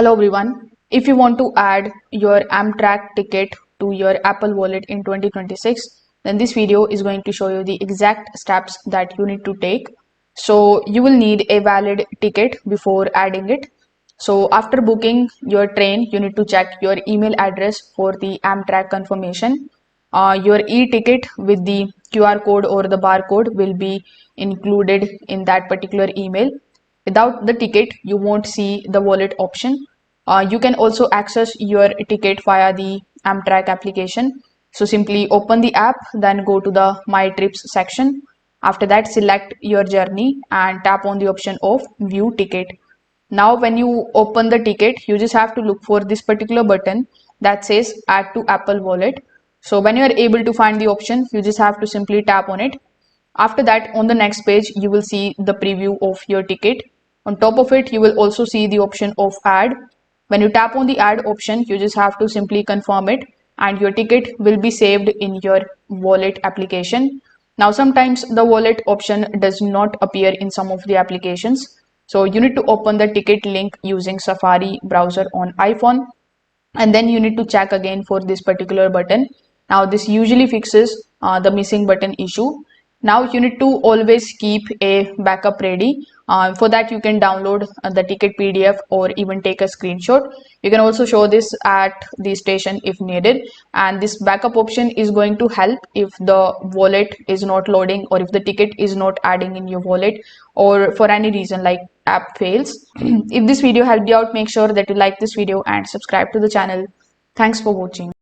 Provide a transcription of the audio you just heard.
Hello everyone. If you want to add your Amtrak ticket to your Apple Wallet in 2026, then this video is going to show you the exact steps that you need to take. So you will need a valid ticket before adding it. So after booking your train, you need to check your email address for the Amtrak confirmation. Your e-ticket with the QR code or the barcode will be included in that particular email. Without the ticket, you won't see the wallet option. You can also access your ticket via the Amtrak application. So simply open the app, then go to the My Trips section. After that, select your journey and tap on the option of View Ticket. Now, when you open the ticket, you just have to look for this particular button that says Add to Apple Wallet. So when you are able to find the option, you just have to simply tap on it. After that, on the next page, you will see the preview of your ticket. On top of it, you will also see the option of add. When you tap on the add option, you just have to simply confirm it and your ticket will be saved in your wallet application. Now, sometimes the wallet option does not appear in some of the applications. So you need to open the ticket link using Safari browser on iPhone, and then you need to check again for this particular button. Now this usually fixes the missing button issue. Now you need to always keep a backup ready. For that you can download the ticket PDF or even take a screenshot. You can also show this at the station if needed, and this backup option is going to help if the wallet is not loading or if the ticket is not adding in your wallet or for any reason like app fails. If this video helped you out, make sure that you like this video and subscribe to the channel. Thanks for watching.